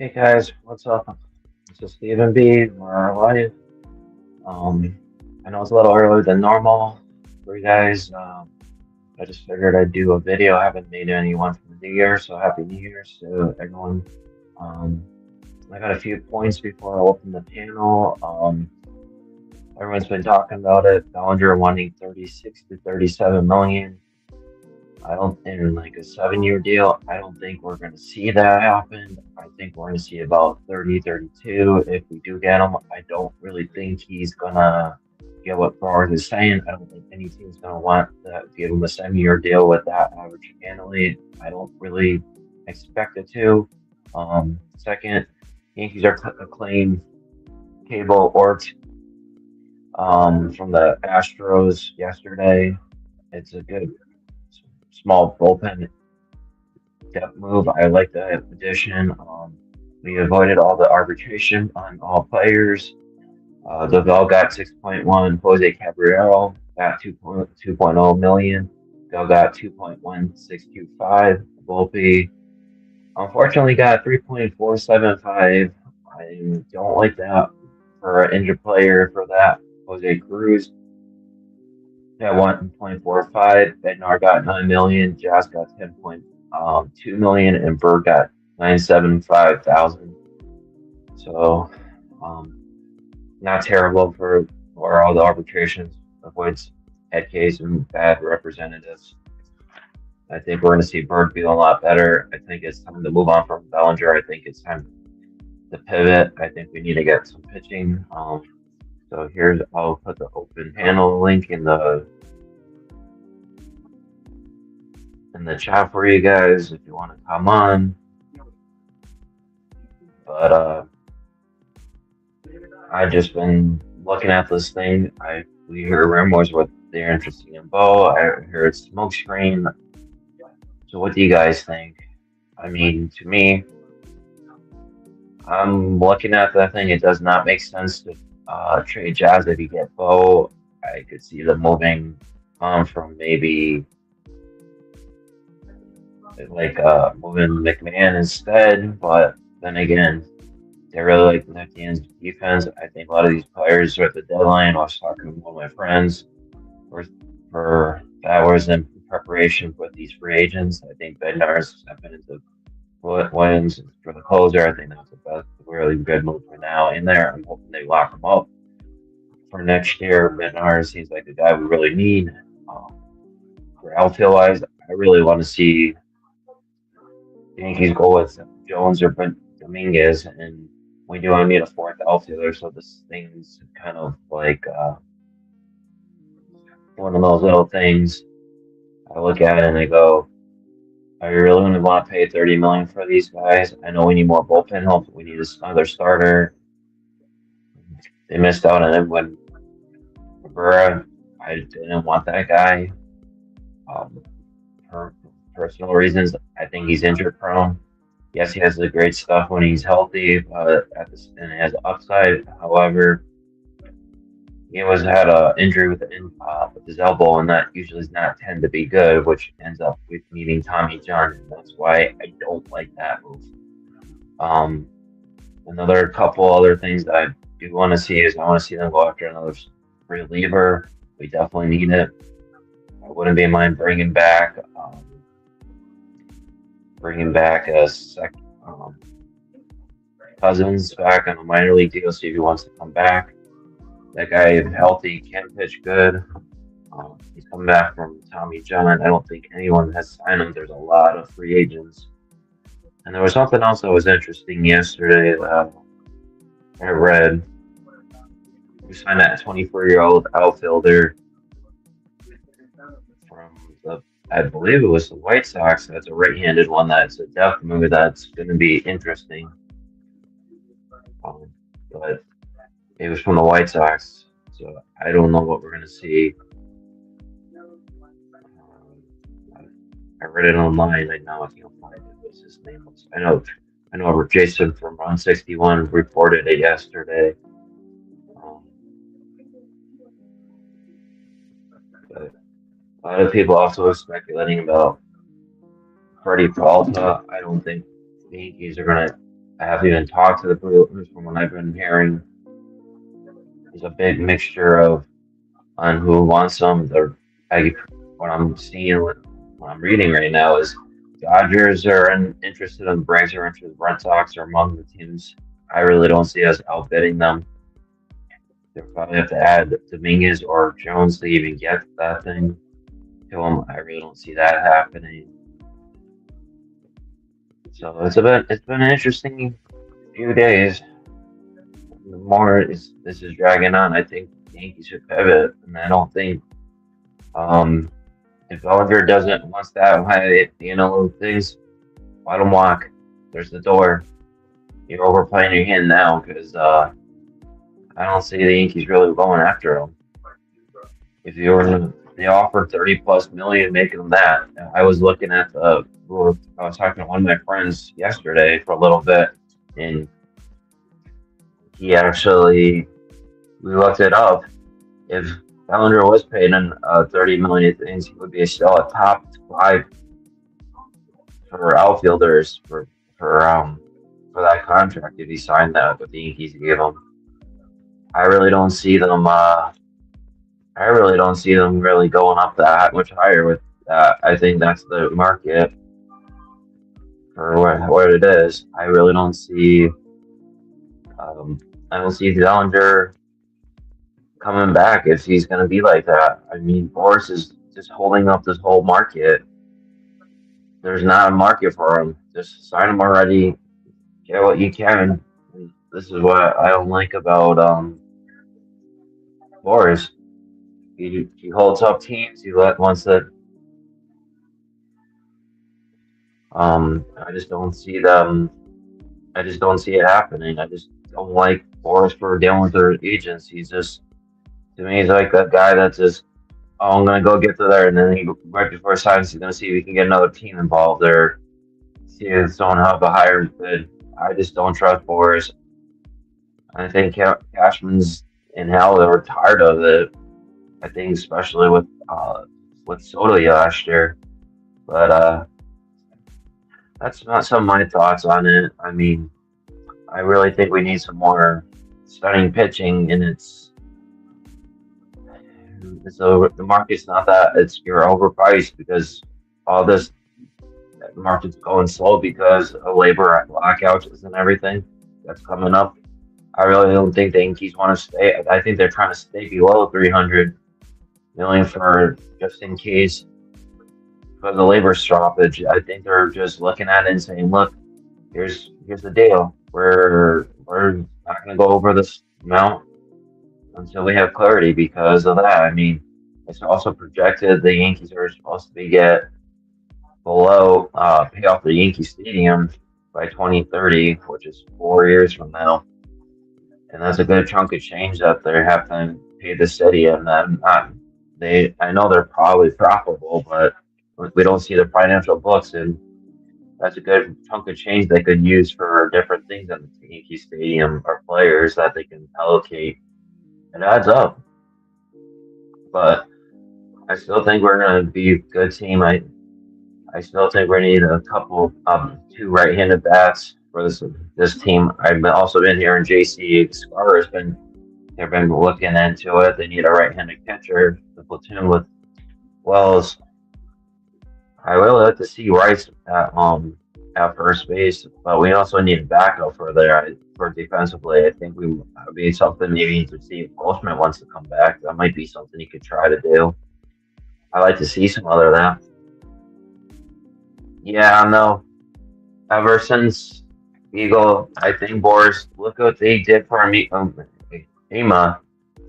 Hey guys, what's up? This is Stephen B. We're live. Um, I know it's a little earlier than normal for you guys. I just figured I'd do a video. I haven't made anyone for the New Year, so Happy New Year's to everyone. Um, I got a few points before I open the panel. Everyone's been talking about it. Bellinger wanting 36 to 37 million. I don't in like a 7 year deal. I don't think we're going to see that happen. I think we're going to see about 30, 32 if we do get him. I don't really think he's going to get what Bars is saying. I don't think any team's going to want to give him a 7 year deal with that average annually. I don't really expect it to. Second, Yankees are claiming Cable Ort from the Astros yesterday. It's a good small bullpen depth move. I like that addition. We avoided all the arbitration on all players. Devel got 6.1. Jose Caballero got 2.0 million. Bell got 2.1625. Volpe unfortunately got 3.475. I don't like that for an injured player for that. Jose Cruz got 1.45. Bednar got 9 million. Jazz got 10.2 million, and Bird got 975,000. So, um, not terrible for all the arbitrations. Avoids head case and bad representatives. I think we're going to see Bird feel a lot better. I think it's time to move on from Bellinger. I think it's time to pivot. I think we need to get some pitching. So here's I'll put the open panel link in the chat for you guys if you want to come on. But I've just been looking at this thing. We hear rumors what they're interested in Bo. I heard smokescreen. So what do you guys think? I mean, to me, I'm looking at that thing. It does not make sense to trade Jazz if you get Bo. I could see them moving on from maybe like moving McMahon instead. But then again, they really like Neptune's defense. I think a lot of these players are at the deadline. I was talking to one of my friends for, for that was in preparation with these free agents. I think Bednar's stepping into wins for the closer. I think that's the best, really good move for now in there. I'm hoping they lock him up for next year. Bednar seems like the guy we really need. Um, for outfield wise, I really want to see the Yankees go with Jones or Dominguez, and we do want to need a fourth outfielder. So this thing's kind of like one of those little things. I look at it and I go, "Are you really going to want to pay 30 million for these guys? I know we need more bullpen help. We need another starter." They missed out on him when Cabrera. I didn't want that guy um, for personal reasons. I think he's injury prone. Yes, he has the great stuff when he's healthy, but and he has upside. However, he was had a injury with his elbow, and that usually does not tend to be good, which ends up with needing Tommy John, and that's why I don't like that move. Um, Another couple other things that I do want to see is I want to see them go after another reliever. We definitely need it. I wouldn't be mind bringing back a Cousins back on a minor league deal, see if he wants to come back. That guy, if healthy, can pitch good. He's coming back from Tommy John. I don't think anyone has signed him. There's a lot of free agents. And there was something else that was interesting yesterday that I read. We signed that 24-year-old outfielder from I believe it was the White Sox. That's a right-handed one. That's a depth move that's going to be interesting. But it was from the White Sox, so I don't know what we're going to see. I read it online. I now can't find it. What's his name? I know. Jason from Run 61 reported it yesterday. Um, but a lot of people also are speculating about Freddie Peralta. I don't think the Yankees are going to I haven't even talked to the Brewers from what I've been hearing. There's a big mixture of on who wants them. I, what I'm seeing, what I'm reading right now is Dodgers are interested in Braves are interested. Red Sox are among the teams. I really don't see us outbidding them. They'll probably have to add Dominguez or Jones to even get that thing to them. I really don't see that happening. So it's been an interesting few days. The more this is dragging on, I think the Yankees should pivot, and I don't think um if Bellinger doesn't wants that high, things, let him walk. There's the door. You're overplaying your hand now because I don't see the Yankees really going after him. If you were they offered 30 plus million, making them that. I was looking at I was talking to one of my friends yesterday for a little bit, and he actually we looked it up. If Bellinger was paid in 30 million things, he would be still a top five for outfielders for that contract if he signed that with the Yankees gave him. I really don't see them. I really don't see them really going up that much higher with that. I think that's the market for what it is. I really don't see. Um, I don't see Dellinger coming back if he's going to be like that. I mean, Boris is just holding up this whole market. There's not a market for him. Just sign him already. Get what you can. And this is what I don't like about Boris. He holds up teams. He wants to. I just don't see them. I just don't see it happening. I just don't like Boris for dealing with their agents. He's just to me, he's like that guy that's just, oh, I'm gonna go get to there, and then right before signs, he's gonna see if we can get another team involved or see if someone have a higher bid. I just don't trust Boris. I think Cashman's in hell. They were tired of it. I think especially with Soto last year. But that's not some of my thoughts on it. I mean, I really think we need some more stunning pitching, and so the market's not that you're overpriced because all this the market's going slow because of labor lockouts and everything that's coming up. I really don't think the Yankees want to stay. I think they're trying to stay below 300 million for just in case for the labor stoppage. I think they're just looking at it and saying, "Look, here's the deal. We're not going to go over this amount until we have clarity because of that." I mean, it's also projected the Yankees are supposed to be get below pay off the Yankee Stadium by 2030, which is 4 years from now, and that's a good chunk of change that they have to pay the city. And then I know they're probably profitable, but we don't see the financial books, and that's a good chunk of change they could use for different things in the Yankee Stadium or players that they can allocate. It adds up, but I still think we're going to be a good team. I still think we need a couple two right-handed bats for this team. I've also been hearing JC Scar has been they've been looking into it. They need a right-handed catcher. The platoon with Wells. I really like to see Rice at first base, but we also need a backup for there for defensively. I think we would be something maybe to see if Goldschmidt wants to come back. That might be something he could try to do. I like to see some other of that. Yeah, I know. Ever since Eagle, I think Boris, look what they did for Ema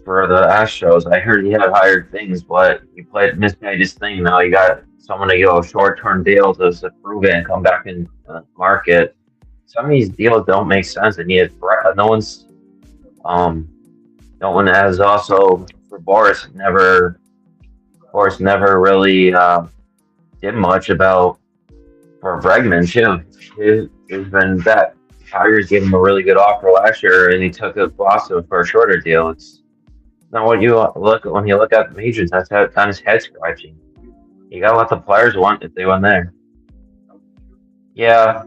for the Astros. I heard he had higher things, but he mispaid his thing. Now you got someone to go short-term deals to prove it and come back in the market. Some of these deals don't make sense, and yet um, no one has also for Boris never really did much about for Bregman too. He's been that Tigers gave him a really good offer last year, and he took a Boston for a shorter deal. It's not what you look when you look at the majors. That's how kind of head scratching. You gotta let the players want if they want there. Yeah,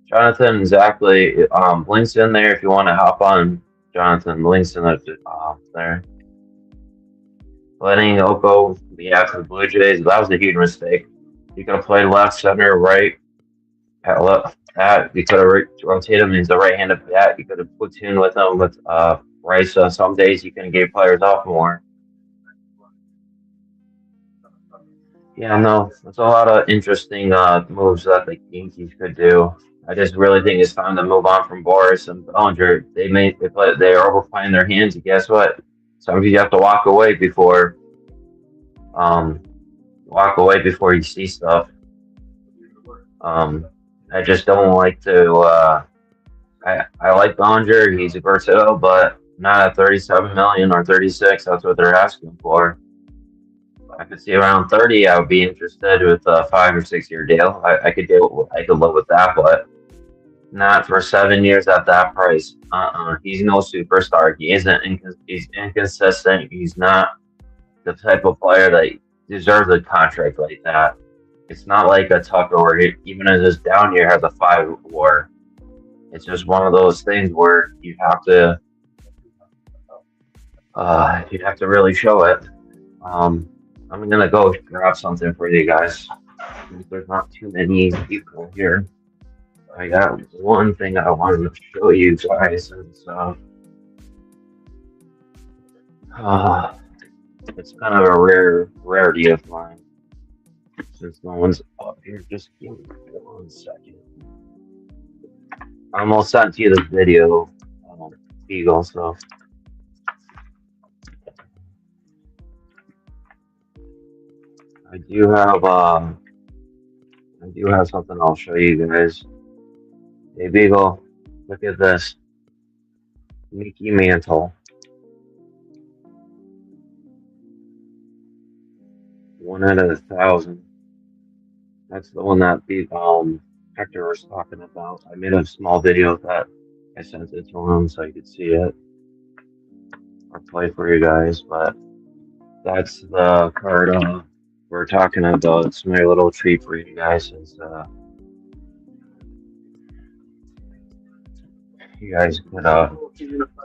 Jonathan, exactly. Link's in there if you want to hop on. Jonathan, links in there. Letting Oko be after the Blue Jays, that was a huge mistake. He could have played left, center, right, at left. That you could have rotated him. He's a right-handed bat. You could have platooned with him with Rice. Some days you can give players off more. Yeah, no, there's a lot of interesting moves that the Yankees could do. I just really think it's time to move on from Boris and Bellinger. They are overplaying their hands. And guess what? Sometimes you have to um walk away before you see stuff. Um, I just don't like to. I like Bellinger. He's versatile, but not at 37 million or 36. That's what they're asking for. I could see around 30. I would be interested with a 5 or 6 year deal. I could deal. I could live with that, but not for 7 years at that price. He's no superstar. He isn't. He's inconsistent. He's not the type of player that deserves a contract like that. It's not like a Tucker where even in his down year has a 5 WAR. It's just one of those things where you have to really show it. I'm gonna go grab something for you guys. There's not too many people here. I got one thing I wanted to show you guys. Uh, it's kind of a rarity of mine since no one's up here. Just give me 1 second. I almost sent you the video, Eagle. So I do have something I'll show you guys. Hey Beagle, look at this. Mickey Mantle. 1 out of 1,000. That's the one that Hector was talking about. I made a small video of that. I sent it to him so you could see it or play for you guys. But that's the card we're talking about. It's my little treat for you guys. You guys could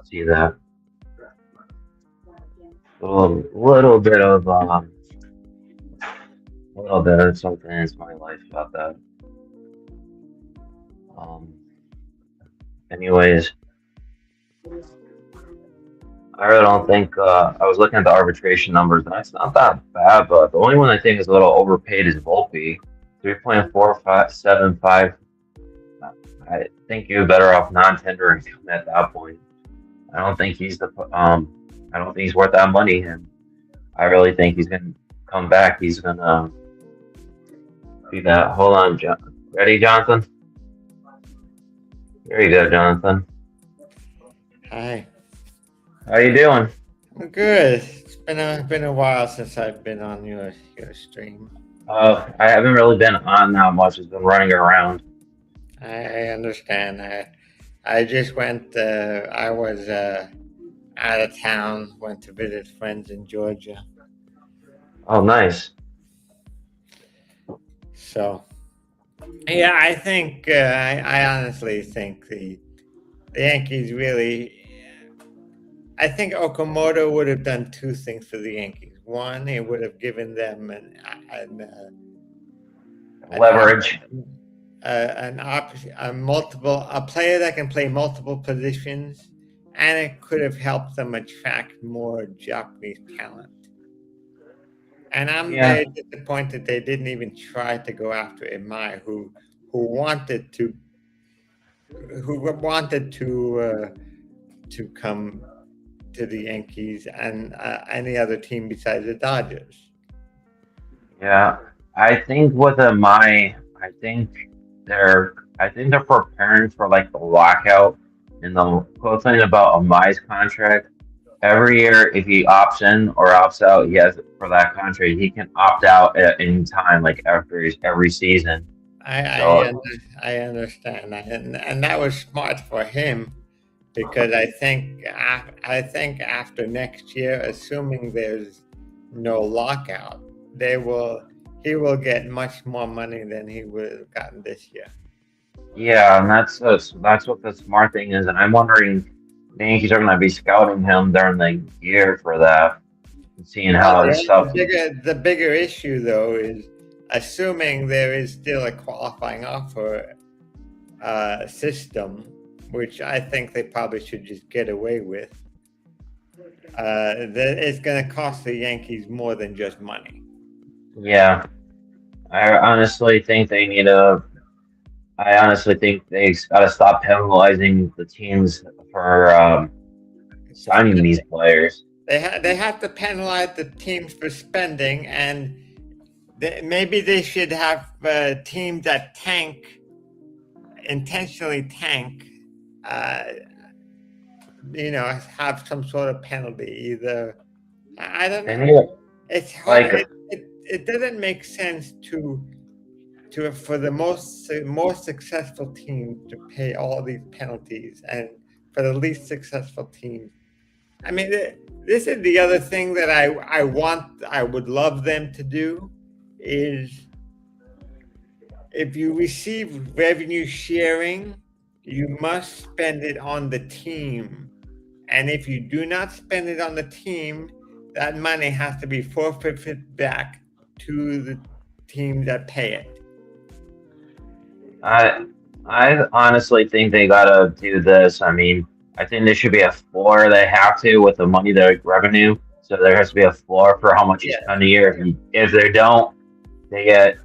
see that. A little bit of something in my life about that. Um, anyways, I really don't think I was looking at the arbitration numbers, and it's not that bad. But the only one I think is a little overpaid is Volpe, 3.4575. I think you're better off non-tendering him at that point. I don't think he's I don't think he's worth that money, and I really think he's gonna come back. He's gonna be that. Hold on, ready, Jonathan? There you go, Jonathan. Hi. How you doing? I'm good. It's been a while since I've been on your stream. I haven't really been on that much. It's been running around. I understand. I just went. I was out of town. Went to visit friends in Georgia. Oh, nice. So, yeah, I think I honestly think the Yankees really. I think Okamoto would have done two things for the Yankees. One, it would have given them Leverage. a player that can play multiple positions, and it could have helped them attract more Japanese talent. And I'm very disappointed they didn't even try to go after Imai, who wanted to come to the Yankees and any other team besides the Dodgers. Yeah, I think with Imai, I think they're preparing for like the lockout. And the cool thing about Amai's contract, every year if he opts in or opts out, he has for that contract. He can opt out at any time, like after every season. I understand that, and that was smart for him because I think after next year, assuming there's no lockout, he will get much more money than he would have gotten this year. Yeah, and that's what the smart thing is. And I'm wondering, the Yankees are going to be scouting him during the year for that and seeing Well, how his stuff. the bigger issue though is assuming there is still a qualifying offer system, which I think they probably should just get away with. That it's going to cost the Yankees more than just money. Yeah, I honestly think they need to. I honestly think they got to stop penalizing the teams for signing these players. They have to penalize the teams for spending, and maybe they should have teams that intentionally tank. Uh, have some sort of penalty. Either I don't They know. need to, It's hard. like, It doesn't make sense to for the more successful team to pay all these penalties, and for the least successful team. I mean, this is the other thing that I would love them to do is if you receive revenue sharing, you must spend it on the team. And if you do not spend it on the team, that money has to be forfeited back to the team that pay it. I I honestly think they gotta do this. I mean, I think there should be a floor. They have to with the money, the revenue. So there has to be a floor for how much you Yeah. spend a year. If they don't, they get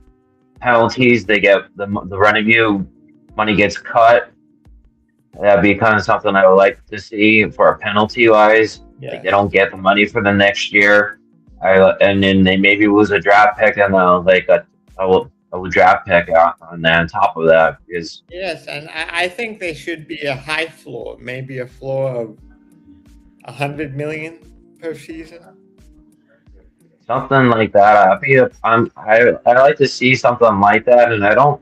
penalties. They get the revenue money gets cut. That'd be kind of something I would like to see for a penalty wise. Like they Yes. don't get the money for the next year. And then they maybe lose a draft pick and like a draft pick on that on top of that because Yes, and I think they should be a high floor, maybe a floor of 100 million per season. something like that. I like to see something like that, and I don't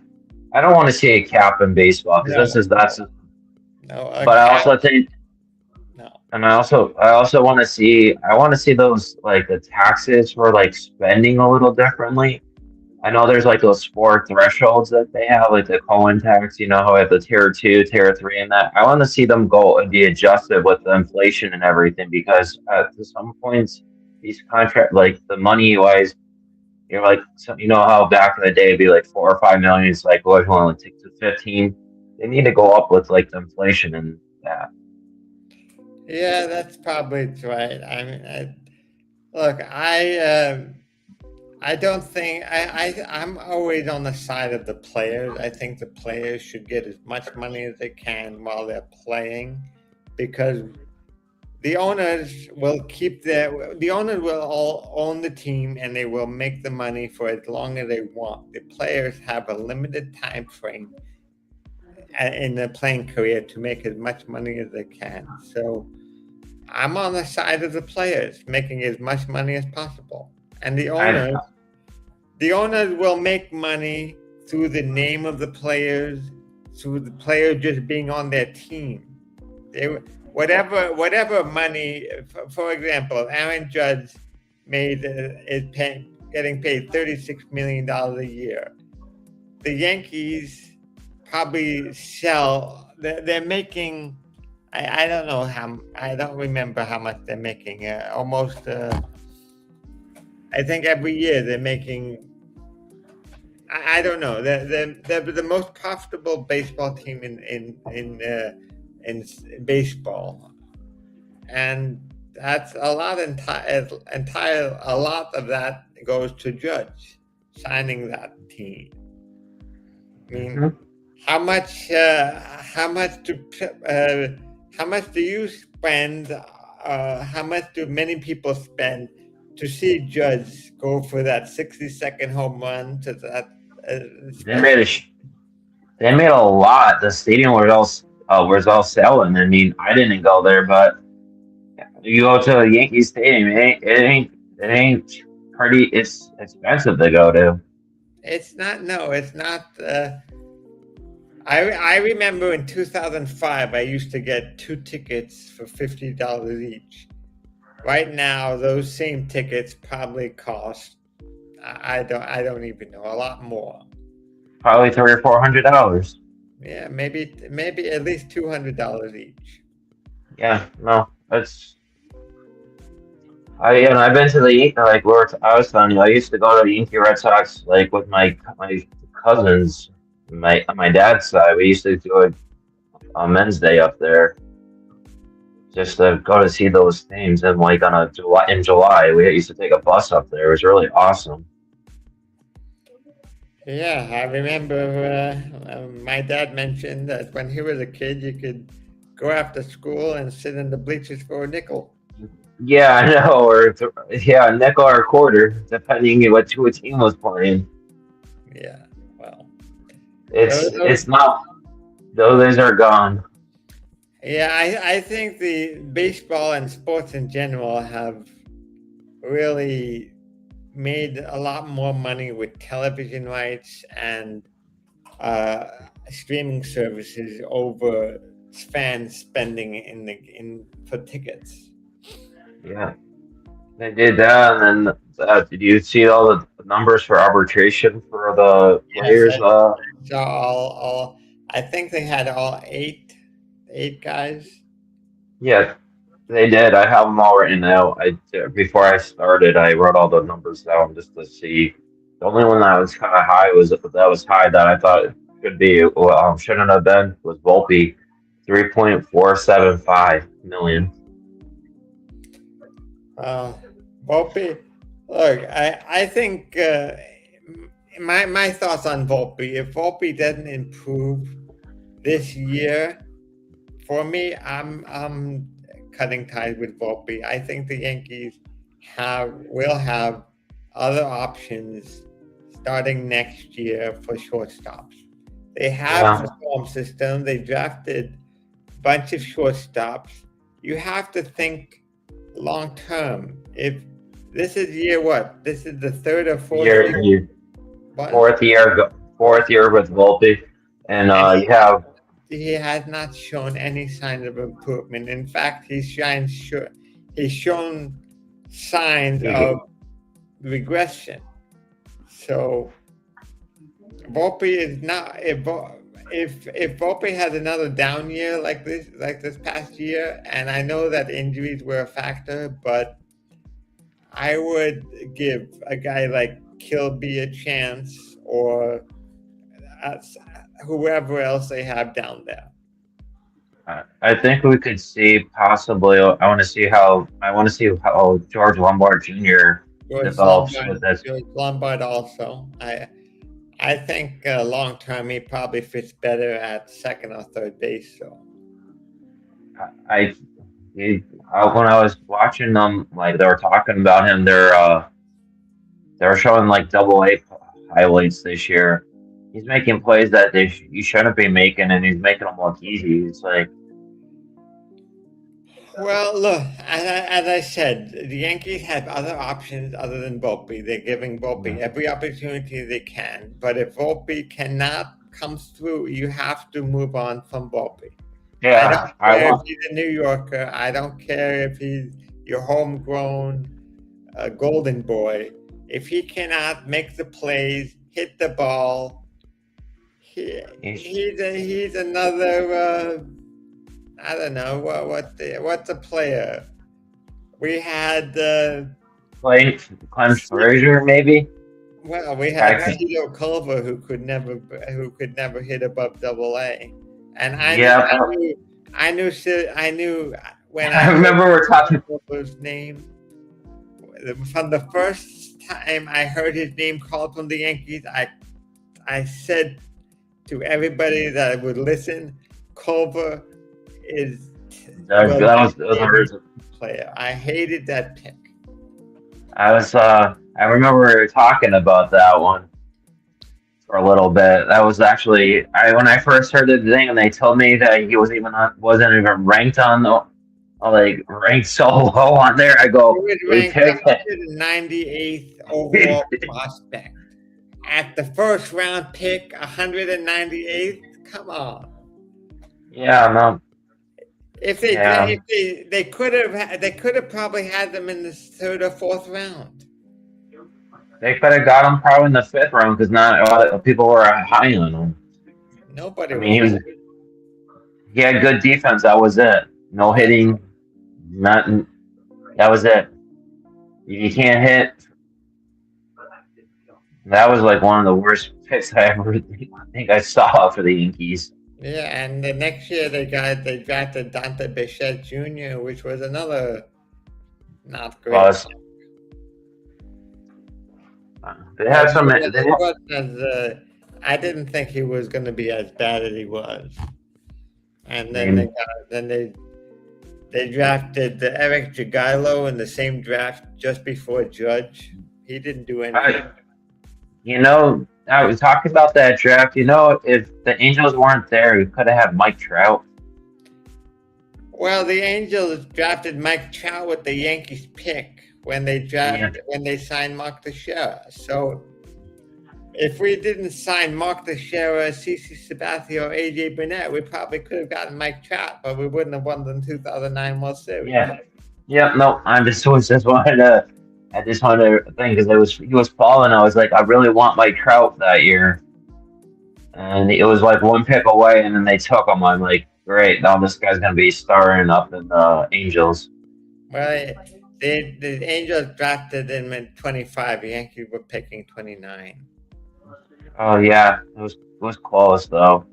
want to see a cap in baseball because No, that's. no, a But I cap. also think, No. and I also want to see those like the taxes for like spending a little differently. I know there's like those four thresholds that they have, like the Cohen tax. You know how we have the tier two, tier three, and that. I want to see them go and be adjusted with the inflation and everything because at some points these contract like the money wise like you know how back in the day it'd be like 4 or 5 million. It's like what only take to 15. They need to go up with like the inflation and that. Yeah, that's probably right. I mean, look, I don't think I'm always on the side of the players. I think the players should get as much money as they can while they're playing, because the owners will all own the team and they will make the money for as long as they want. The players have a limited time frame in their playing career to make as much money as they can. So I'm on the side of the players making as much money as possible. And I the owners will make money through the name of the players, through the player just being on their team. They whatever money, for example, Aaron Judge getting paid $36 million a year. The Yankees probably sell. They're making. I don't know how. I don't remember how much they're making. Almost. I think every year they're making. I don't know. They're the most profitable baseball team in baseball, and that's a lot. Entire a lot of that goes to Judge signing that team. I mean, mhm. how much? How much do you spend? How much do many people spend to see Judge go for that 60-second home run to that They special? made they made a lot. The stadium was all selling. I mean, I didn't go there, but you go to a Yankee Stadium, it ain't pretty. It's expensive to go to. It's not. No, it's not. I remember in 2005, I used to get two tickets for $50 each. Right now, those same tickets probably cost. I don't even know, a lot more. Probably $300 or $400. Yeah, maybe at least $200 each. Yeah, no, it's I've been to the like where I was telling you, I used to go to the Yankee Red Sox like with my cousins, my on my dad's side. We used to do it on Men's Day up there just to go to see those teams. And like on a July in July, we used to take a bus up there. It was really awesome. Yeah, I remember my dad mentioned that when he was a kid, you could go after school and sit in the bleachers for a nickel. Yeah, I know, yeah, a nickel or a quarter, depending on what who a team was playing. Yeah, well, those, It's not those days are gone. yeah, I think the baseball and sports in general have really made a lot more money with television rights and uh, streaming services over fans spending in for tickets. Yeah. They did that, and then did you see all the numbers for arbitration for the Yes, players? I saw all. I think they had all eight guys. Yeah, they did. I have them all written out. Before I started, I wrote all the numbers down just to see. The only one that was kind of high was high that I thought it should be shouldn't have been was Volpe, 3.475 million. Uh, Volpe, look, I think my thoughts on Volpe. If Volpe doesn't improve this year, for me, I'm cutting ties with Volpe. I think the Yankees will have other options starting next year for shortstops. They have the Yeah, farm system. They drafted a bunch of shortstops. You have to think long term. If this is year what? This is the third or fourth year. year What? fourth year with Volpe, and And you have he has not shown any signs of improvement. In fact, he's shown signs of regression. So Volpe is not if Volpe has another down year like this past year, and I know that injuries were a factor, but I would give a guy like Kilby a chance or uh, whoever else they have down there. I think we could see possibly. I want to see how George Lombard Jr. George develops with Lombard, this. George Lombard also. I think long term he probably fits better at second or third base. So I, when I was watching them, like they were talking about him, they were showing like Double A highlights this year. He's making plays that you shouldn't be making, and he's making them look easy. It's like, well, look, as I said, the Yankees have other options other than Volpe. They're giving Volpe every opportunity they can. But if Volpe cannot come through, you have to move on from Volpe. I don't yeah, I care if want. he's a New Yorker. I don't care if he's your homegrown golden boy. If he cannot make the plays, hit the ball, he's another. I don't know what's a player. We had Play Clem Frazier, maybe. well, we had I, Cito Culver who could never hit above Double A, and yeah, I knew when I I heard remember we're talking. Culver's name from the first time I heard his name called from the Yankees. I said to everybody that would listen, Culver is That was player. I hated that pick. I remember we were talking about that one for a little bit. That was actually I when I first heard the thing and they told me that he wasn't even ranked on the like ranked so low on there. I He go, was we ranked the picked 198th overall prospect. At the first round pick, 198th. Come on. yeah, no, If yeah. they could have probably had them in the third or fourth round. They could have got him probably in the fifth round because not a lot of people were high on him. Nobody I mean, was that. he had good defense. That was it. No That's hitting, nothing. That was it. If you can't hit, that was like one of the worst picks I ever think I saw for the Yankees. yeah. And the next year they drafted Dante Bichette Jr., which was another not great. Plus, they had some. It was as I didn't think he was going to be as bad as he was. And I then mean, they drafted Eric Jagielo in the same draft just before Judge. He didn't do anything. I, I was talking about that draft. If the Angels weren't there, we could have had Mike Trout. Well, the Angels drafted Mike Trout with the Yankees pick Yeah, when they signed Mark Teixeira. So if we didn't sign Mark Teixeira, CC Sabathia, or AJ Burnett, we probably could have gotten Mike Trout, but we wouldn't have won the 2009 World Series. yeah, yeah. No, I just wanted to think because he was falling. I was like, I really want Mike Trout that year, and it was like one pick away, and then they took him. I'm like, great, now this guy's gonna be starring up in the Angels. Well, the Angels drafted him at 25. The Yankees were picking 29. Oh yeah, it was close though.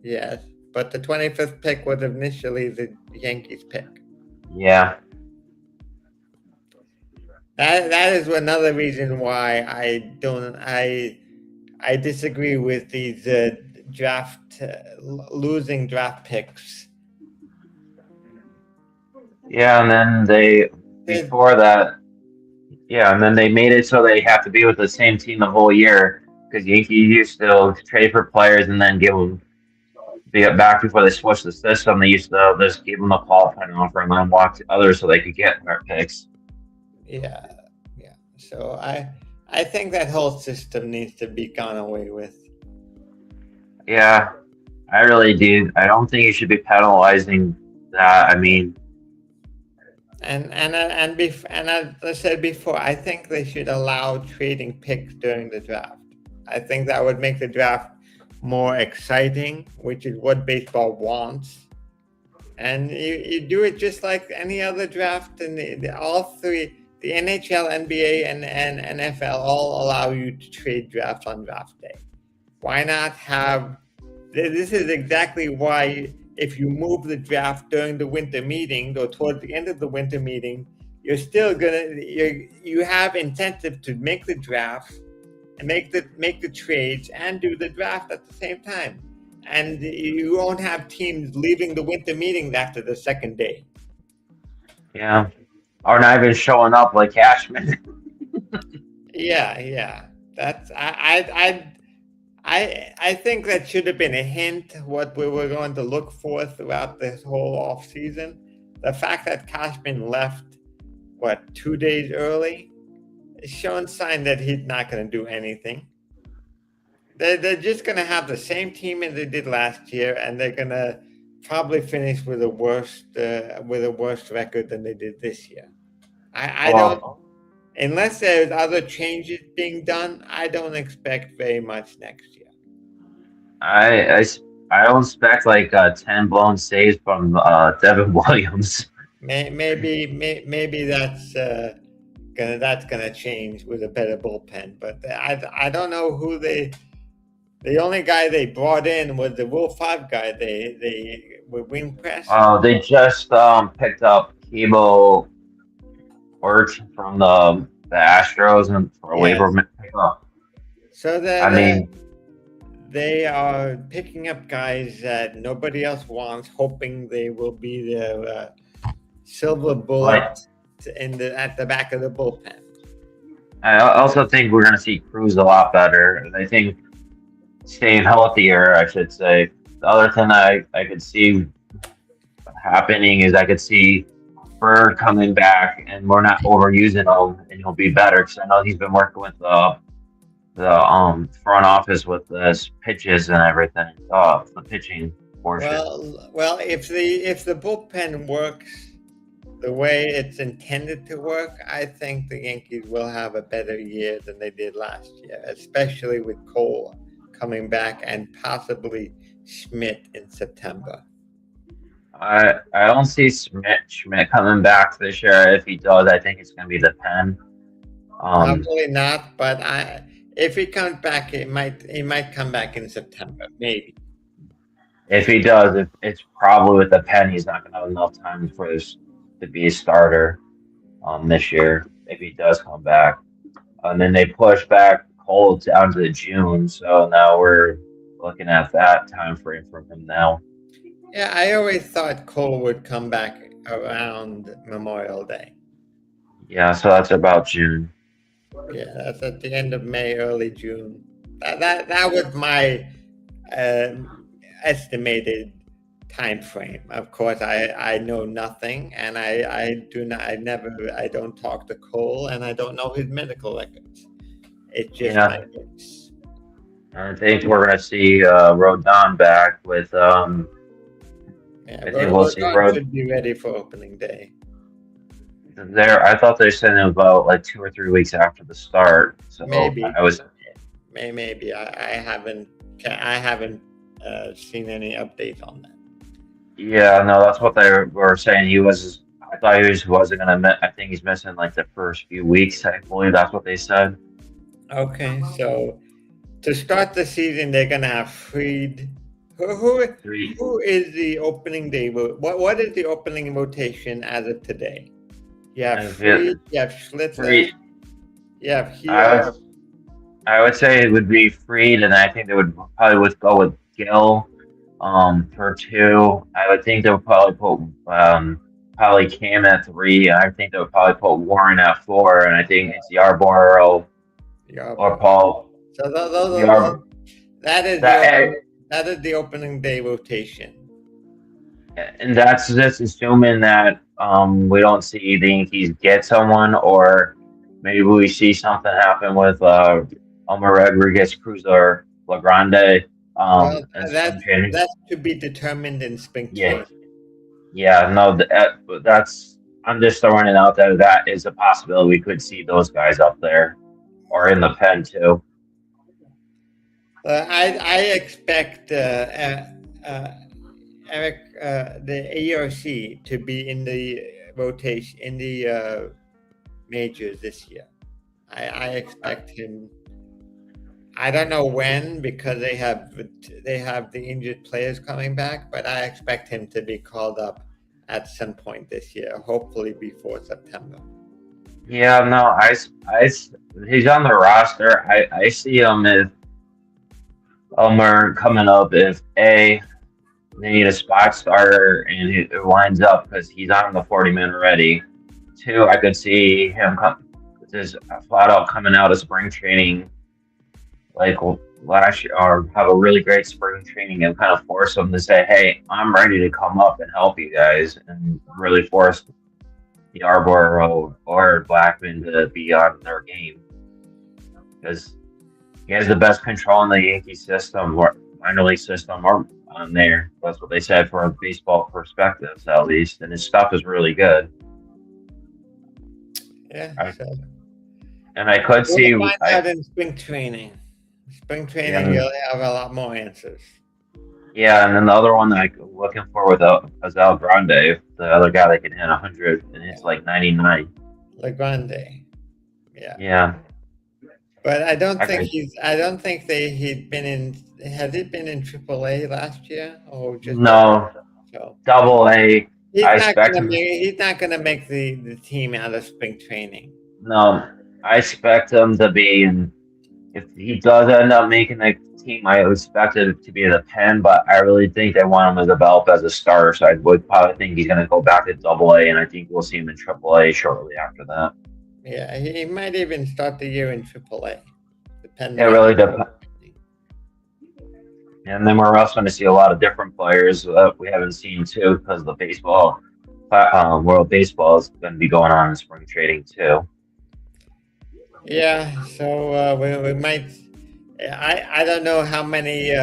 Yes, but the 25th pick was initially the Yankees pick. Yeah, That is another reason why I disagree with these draft losing draft picks. yeah, and then they They- before that, yeah, and then they made it so they have to be with the same team the whole year because Yankees used to trade for players and then give them be back before they switched the system. They used to just give them a qualifying offer and then walk to others so they could get their picks. Yeah, yeah. So I think that whole system needs to be gone away with. Yeah, I really do. I don't think you should be penalizing that. I mean, And as I said before, I think they should allow trading picks during the draft. I think that would make the draft more exciting, which is what baseball wants. And you do it just like any other draft, and all three, the NHL, NBA, and NFL, all allow you to trade drafts on draft day. Why not have? This is exactly why if you move the draft during the winter meeting or towards the end of the winter meeting, you're still you have incentive to make the draft and make the trades and do the draft at the same time. And you won't have teams leaving the winter meetings after the second day. yeah, or not even showing up like Cashman. Yeah. That's I think that should have been a hint what we were going to look for throughout this whole off season. The fact that Cashman left 2 days early is showing sign that he's not going to do anything. They're just going to have the same team as they did last year, and they're going to probably finish with a worse record than they did this year. I don't, Well, unless there's other changes being done, I don't expect very much next year. I, I, I don't expect like 10 blown saves from Devin Williams. Maybe that's gonna change with a better bullpen, but I don't know who the only guy they brought in was the Rule 5 guy. They with wing press. They just picked up Kibo Ort from the Astros and for a Yes. waiver pickup. So I mean, they are picking up guys that nobody else wants, hoping they will be the silver bullet at the back of the bullpen. I also think we're going to see Cruz a lot better. And I think staying healthier, I should say. The other thing I could see happening is I could see Bird coming back and we're not overusing him and he'll be better because I know he's been working with the front office with this pitches and everything, the pitching portion. Well, if the bullpen works the way it's intended to work, I think the Yankees will have a better year than they did last year, especially with Cole coming back and possibly Schmidt in September? I don't see Schmidt coming back this year. If he does, I think it's going to be the pen. Probably not, but if he comes back, he might come back in September, maybe. If he does, it's probably with the pen. He's not going to have enough time for this to be a starter this year. If he does come back, and then they push back Cole down to June, so now we're looking at that time frame from him now. Yeah, I always thought Cole would come back around Memorial Day. Yeah, so that's about June. Yeah, that's at the end of May, early June. That was my estimated time frame. Of course, I know nothing, and I don't talk to Cole, and I don't know his medical records. It's just my Yeah, guess. I think we're going to see Rodon back with Yeah, I think we'll see Rodon Rod should be ready for opening day. there. I thought they said about like 2 or 3 weeks after the start. So Maybe, I was maybe I haven't seen any updates on that. yeah, no, that's what they were saying. He was. I thought he wasn't gonna. I think he's missing like the first few weeks. I believe that's what they said. Okay, so to start the season, they're gonna have Freed. Who, who, Three. who is the opening day? What is the opening rotation as of today? You have I feel Freed, you have Schlittler, three. you have I Hero. would. I would say it would be Freed, and I think they would probably would go with Gill. For two, I would think they would probably put probably Cam at three. I think they would probably put Warren at four, and I think it's Yarborough or Yarborough. Paul. So Yar that is the that opening, that is the opening day rotation. and that's just assuming that we don't see the Yankees get someone, or maybe we see something happen with Omar Rodriguez, Cruz, or Legrande Well, in spring that's training. that's to be determined in spring Yeah, training. yeah, no, that's I'm just throwing it out there. That is a possibility. We could see those guys up there or in the pen too. I expect Eric the ARC to be in the rotation in the majors this year. I expect him. I don't know when because they have the injured players coming back, but I expect him to be called up at some point this year, hopefully before September. Yeah, no, he's on the roster. I see him if Elmer coming up if A they need a spot starter and it lines up because he's on the 40-man already. Two, I could see him just flat out coming out of spring training like last year or have a really great spring training and kind of force them to say, "Hey, I'm ready to come up and help you guys," and really force the Arbor or Blackman to be on their game because he has the best control in the Yankee system or minor league system or on there. That's what they said for a baseball perspective, at least, and his stuff is really good. Yeah, I, so and I could we'll see, find out in spring training. Spring training, yeah, you'll have a lot more answers. yeah, and then the other one that I'm looking for with is Al Grande, the other guy that can hit 100 and hits like 99. Legrande, yeah. Yeah, But I don't I think could, he's. I don't think he'd been in. Had he been in AAA last year or just double? no, So double A. he's I not expect gonna him. make. He's not gonna make the team out of spring training. No, I expect him to be in. If he does end up making the team, I expect it to be the pen, but I really think they want him to develop as a starter. So I would probably think he's going to go back to Double A, and I think we'll see him in Triple A shortly after that. Yeah, he might even start the year in AAA, It depending on. really depends. And then we're also going to see a lot of different players that we haven't seen too, because the baseball, World Baseball is going to be going on in spring trading too. Yeah, so we might. I don't know how many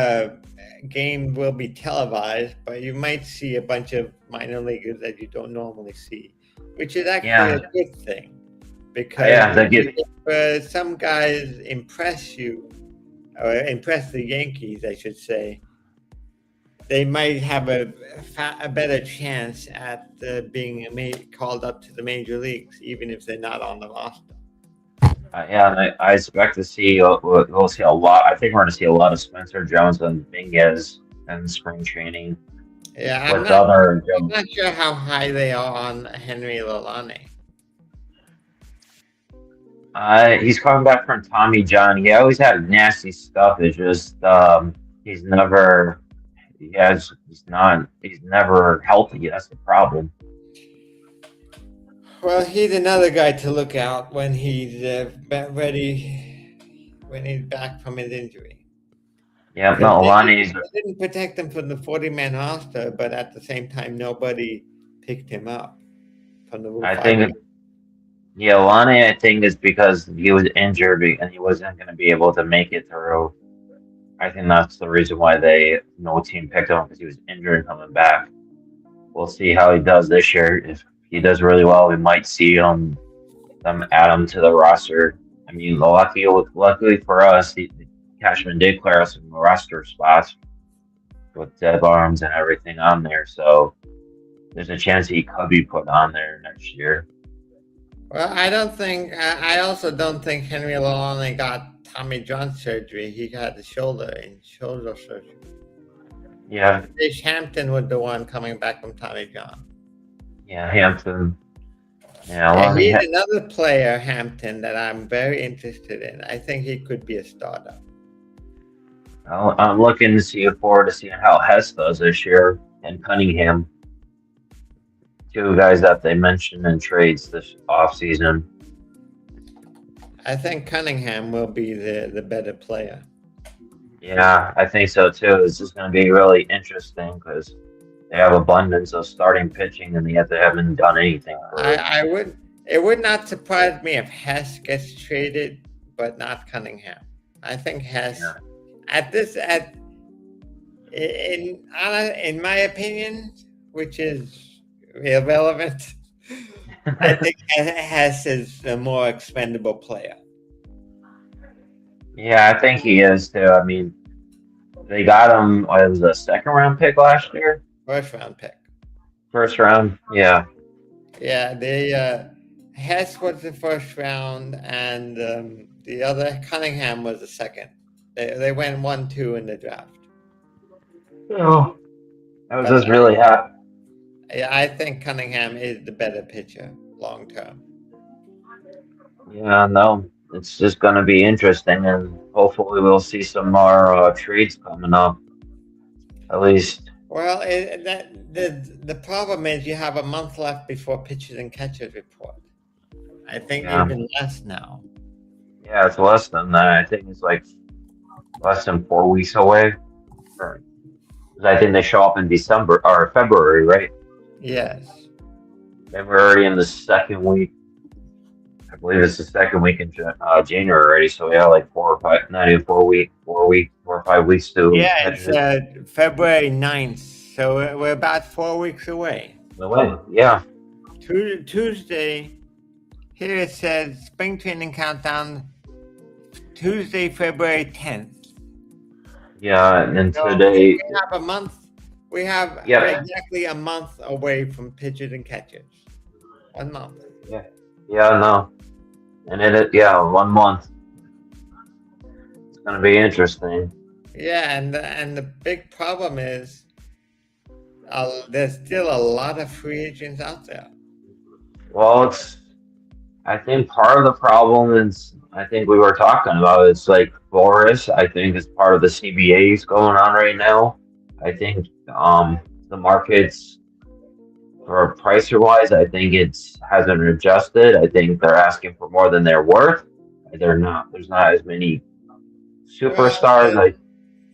games will be televised, but you might see a bunch of minor leaguers that you don't normally see, which is actually Yeah, a good thing because yeah, they get if some guys impress you or impress the Yankees, I should say, they might have a better chance at being called up to the major leagues, even if they're not on the roster. Yeah, and I expect to see we'll see a lot. I think we're going to see a lot of Spencer Jones and Dominguez in spring training Yeah, with other I'm not sure how high they are on Henry Lalane. He's coming back from Tommy John. He always had nasty stuff. It's just he's never he's never healthy. That's the problem. Well, he's another guy to look out when he's ready, when he's back from his injury. Yeah, Because no, Lonnie's. they didn't protect him from the 40-man roster, but at the same time, nobody picked him up from the Rule I 5. think yeah, Lonnie. I think is because he was injured and he wasn't going to be able to make it through. I think that's the reason why no team picked him because he was injured and coming back. We'll see how he does this year. If he does really well, we might see them add him to the roster. I mean, luckily for us, Cashman did clear us some roster spots with Deb Arms and everything on there. So there's a chance he could be put on there next year. Well, I don't think. I also don't think Henry Lalonde got Tommy John surgery. He got the shoulder surgery. Yeah, Fish Hampton was the one coming back from Tommy John. yeah, Hampton. Yeah, And Lonnie. he's another player, Hampton, that I'm very interested in. I think he could be a starter. I'm looking to see forward to seeing how Hess does this year and Cunningham. Two guys that they mentioned in trades this offseason. I think Cunningham will be the better player. Yeah, I think so too. This is going to be really interesting because they have abundance of starting pitching and yet they haven't done anything for it. I would. It would not surprise me if Hess gets traded, but not Cunningham. I think Hess Yeah. in my opinion, which is irrelevant, I think Hess is a more expendable player. Yeah, I think he is too. I mean, they got him. It was a second round pick last year. First round pick. First round. Yeah. Yeah, Hess was the first round, and the other Cunningham was the second. They went 1-2 in the draft. Oh, I was But just really happy. I think Cunningham is the better pitcher long term. Yeah, no, it's just going to be interesting, and hopefully we'll see some more trades coming up. At least, Well, the problem is you have a month left before pitchers and catchers report. I think yeah, even less now. yeah, it's less than that. I think it's like less than 4 weeks away. 'Cause I think they show up in December or February, right? Yes. And we're already in the second week. I believe it's the second week in January already. So yeah, like 4 or 5, not even 4 week, 4 week, 4 or 5 weeks to Yeah, catch it's it. February 9th, so we're about 4 weeks away. The win. Yeah, Tuesday, here it says spring training countdown, Tuesday, February 10th. yeah, and So today, we have a month. We're yeah, exactly a month away from pitchers and catchers. 1 month. yeah, yeah, no, and yeah, 1 month. It's gonna be interesting. Yeah, and the big problem is there's still a lot of free agents out there. Well, I think part of the problem is, I think we were talking about, it's like Boris, I think is part of the CBAs going on right now. I think the markets for pricer wise, I think it's hasn't adjusted. I think they're asking for more than they're worth. There's not as many Well, superstars like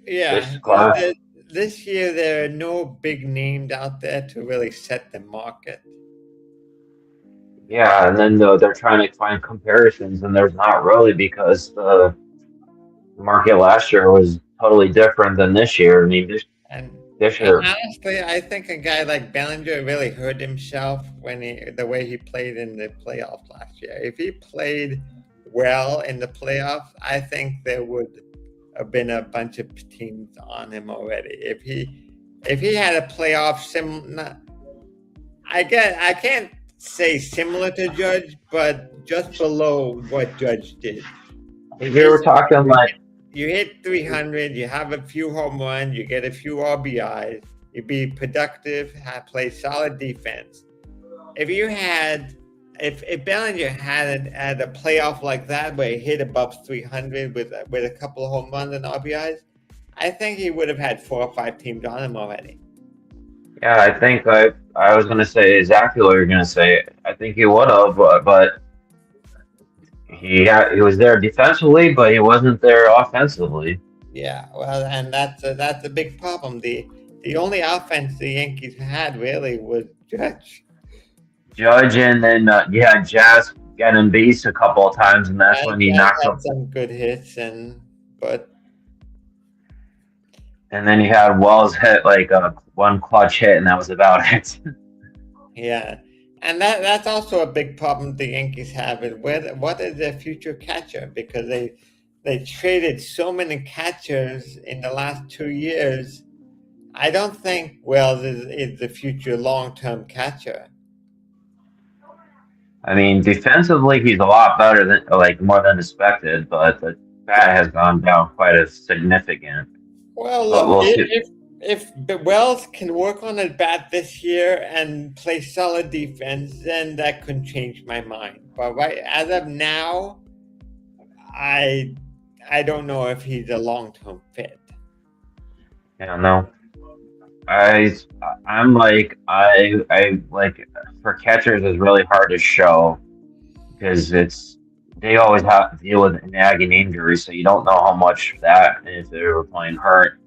yeah, this class. this year there are no big names out there to really set the market. Yeah, and then they're trying to find comparisons, and there's not really because the market last year was totally different than this year. I mean, And this and year, honestly, I think a guy like Bellinger really hurt himself when the way he played in the playoffs last year. If he played well in the playoffs, I think there would have been a bunch of teams on him already. If he if he had a playoff I can't say similar to Judge, but just below what Judge did. If you were Basically, talking like, you hit 300, you have a few home runs, you get a few RBIs, you be productive, play solid defense. If you had, if Bellinger had a playoff like that where he hit above 300 with a couple of home runs and RBIs, I think he would have had 4 or 5 teams on him already. yeah, I think I was gonna say exactly what you're gonna say. I think he would have, but he was there defensively, but he wasn't there offensively. Yeah, well, and that's a big problem. The only offense the Yankees had really was Judge. Judge, and then you had Jazz getting beast a couple of times, and that's And when he Jazz knocked had him. some good hits, but And then you had Wells hit like one clutch hit, and that was about it. yeah, and that's also a big problem the Yankees have is what is their future catcher, because they traded so many catchers in the last 2 years. I don't think Wells is the future long-term catcher. I mean, defensively, he's a lot better than like more than expected, but the bat has gone down quite a significant. Well, But look, we'll see. if Wells can work on his bat this year and play solid defense, then that could change my mind. But right as of now, I I don't know if he's a long term fit. Yeah, no. I I'm like I like for catchers it's really hard to show because they always have to deal with nagging injuries, so you don't know how much that if they were playing hurt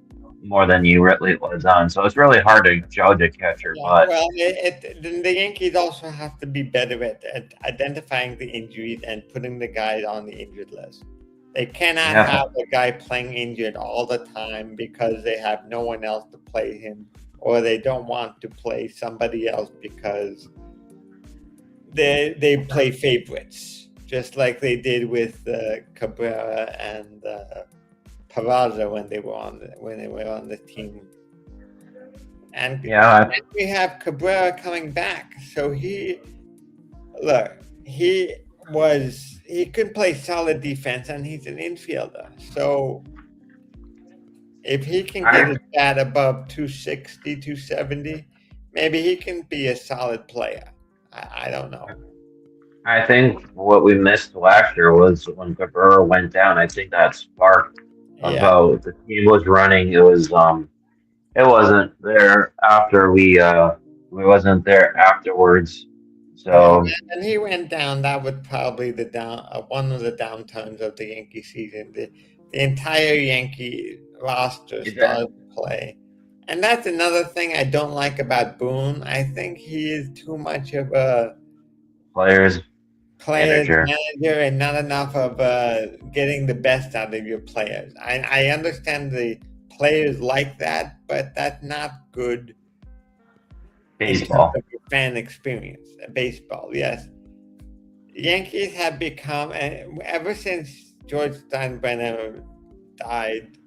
more than you really was on. So it's really hard to judge a catcher, Yeah, but well, the Yankees also have to be better at identifying the injuries and putting the guys on the injured list. They cannot yeah, have a guy playing injured all the time because they have no one else to play him, or they don't want to play somebody else because they play favorites, just like they did with Cabrera and Peraza when they were on the team. And yeah, we have Cabrera coming back, so look he could play solid defense, and he's an infielder. So if he can get I his bat above 260, 270, maybe he can be a solid player. I don't know. I think what we missed last year was when Cabrera went down. I think that sparked Yeah. about the team was running. It wasn't there after we wasn't there afterwards. Yeah, So and he went down. That was probably the one of the downturns of the Yankee season. The entire Yankee roster yeah, started to play, and that's another thing I don't like about Boone. I think he is too much of a players player's manager. manager and not enough of getting the best out of your players. I understand the players like that, but that's not good in terms Baseball. of your fan experience. Baseball, yes. Yankees have become, ever since George Steinbrenner died,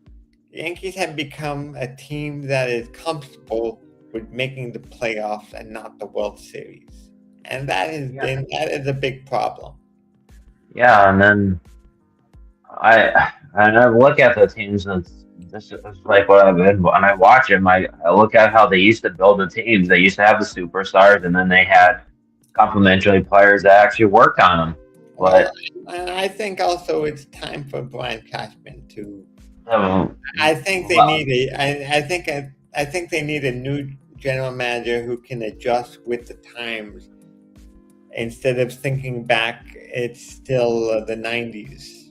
Yankees have become a team that is comfortable with making the playoffs and not the World Series, and Yeah, that is a big problem. yeah, and then I look at the teams and this is like what I've been when I watch them. I look at how they used to build the teams. They used to have the superstars, and then they had complimentary players that actually worked on them. Well, But and I think also it's time for Brian Cashman to. um, I think they well, need I think they need a new general manager who can adjust with the times instead of thinking back. It's still the '90s.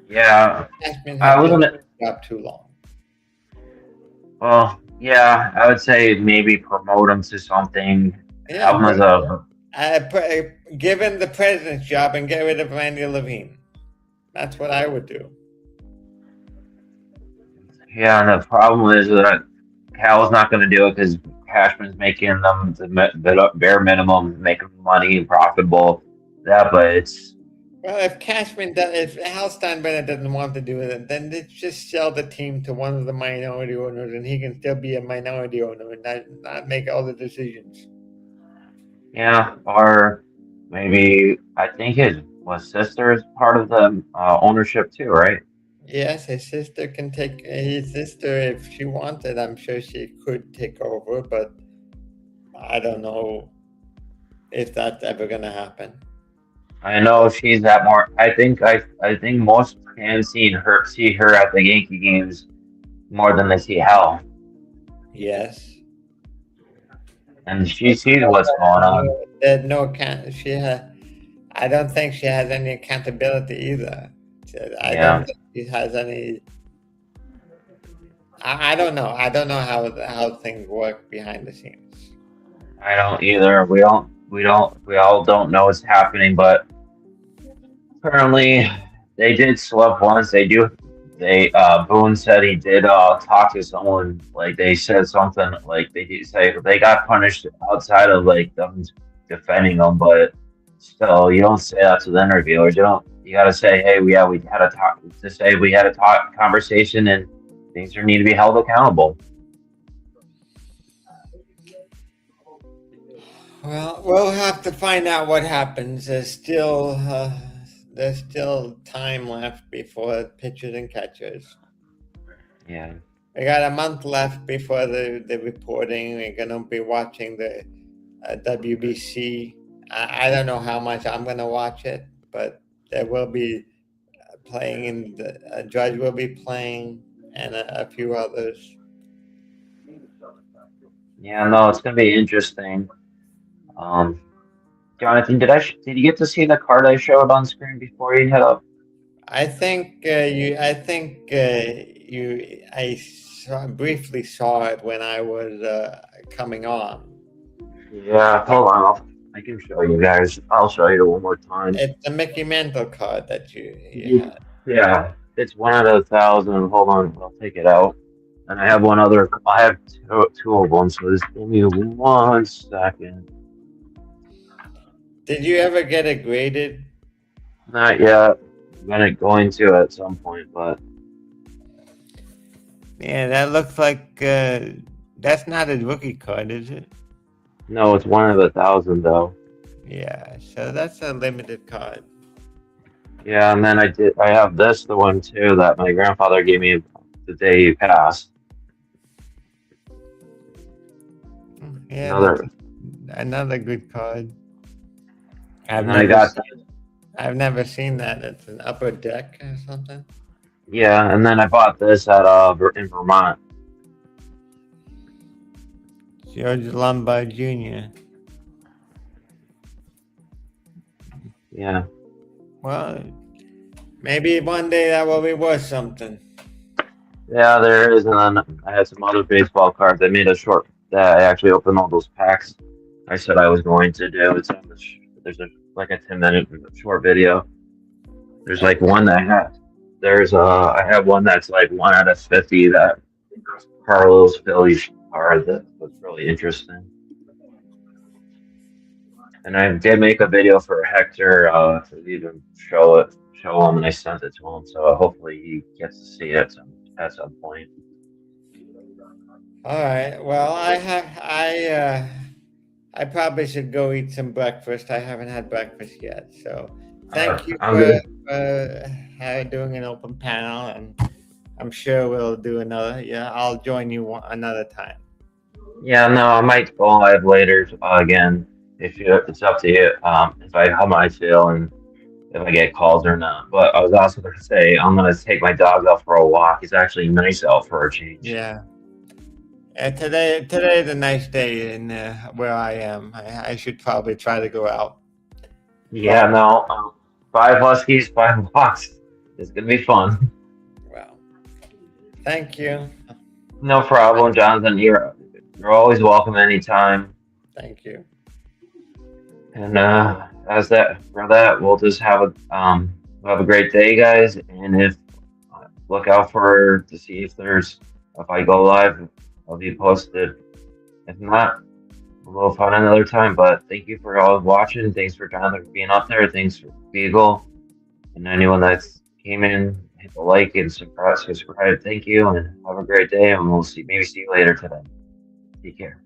yeah, Cashman I has been wasn't. in the job too long. Well, yeah, I would say maybe promote them to something. Yeah, Have them as a give him the president's job and get rid of Randy Levine. That's what I would do. yeah. And the problem is that Cal's not going to do it because Cashman's making them the bare minimum, making money and profitable. That, but it's Well, if Hal Steinbrenner doesn't want to do it, then they just sell the team to one of the minority owners, and he can still be a minority owner and not make all the decisions. Yeah, or maybe I think his sister is part of the ownership too, right? Yes, his sister, if she wanted, I'm sure she could take over, but I don't know if that's ever going to happen. I know she's at more. I think most fans see her at the Yankee games more than they see Hal, Yes. and she sees what's going on. There's no account. I don't think she has any accountability either. I don't Yeah, think she has any. I don't know. I don't know how things work behind the scenes. I don't either. We all don't know what's happening, but apparently they did slip once. Boone said he did talk to someone, like they said something, like they did say they got punished outside of like them defending them, but still you don't say that to the interviewers. You gotta say, hey, we had a talk to say we had a talk conversation and things need to be held accountable. Well, we'll have to find out what happens. There's still time left before pitchers and catchers. Yeah. We got a month left before the reporting. We're gonna be watching the WBC. I don't know how much I'm gonna watch it, but there will be playing in the Judge will be playing and a few others. Yeah, no, it's gonna be interesting. Um, Jonathan, did you get to see the card I showed on screen before you head up? Briefly saw it when I was coming on. Yeah, hold on. I can show you guys. I'll show you one more time. It's the Mickey Mantle card that you Ye- had. Yeah, it's 1 out of 1,000. Hold on, I'll take it out. And I have one other. I have two of them. So just give me 1 second. Did you ever get it graded? Not yet. I'm gonna going to at some point, but Yeah, that looks like that's not a rookie card, is it? no, it's 1 out of 1,000 though. Yeah, so that's a limited card. Yeah, and then I have this, the one too that my grandfather gave me the day he passed. Yeah, that's Another, another good card. I've and then I never got I've never seen that. It's an upper deck or something. yeah, and then I bought this at in Vermont. George Lombard Jr. Yeah, Well, maybe one day that will be worth something. yeah, there is, and then I had some other baseball cards. I made a short that I actually opened all those packs. I said I was going to do. It's on there's a like a 10-minute short video. There's like one that I have one that's like 1 out of 50 that Carlos Phillies card that was really interesting. And I did make a video for Hector to even show him, and I sent it to him. So hopefully he gets to see it at some point. All right. Well, I probably should go eat some breakfast. I haven't had breakfast yet. So thank you I'm good. for doing an open panel, and I'm sure we'll do another. Yeah, I'll join you another time. Yeah, no, I might go live later again. It's up to you. If I how I feel and if I get calls or not. But I was also going to say I'm going to take my dog out for a walk. It's actually nice out for a change. Yeah. Today's a nice day in where I am. I should probably try to go out. Yeah, no, 5 huskies, 5 walks. It's going to be fun. Well, thank you. No problem, Jonathan. You're always welcome anytime. Thank you. And as that for that, we'll have a great day, guys. And if look out for to see if I go live, I'll be posted. If not, we'll find another time. But thank you for all watching. Thanks for Jonathan for being up there. Thanks for Beagle. And anyone that's came in, hit the like and subscribe. Thank you, and have a great day. And we'll see. Maybe see you later today. Take care.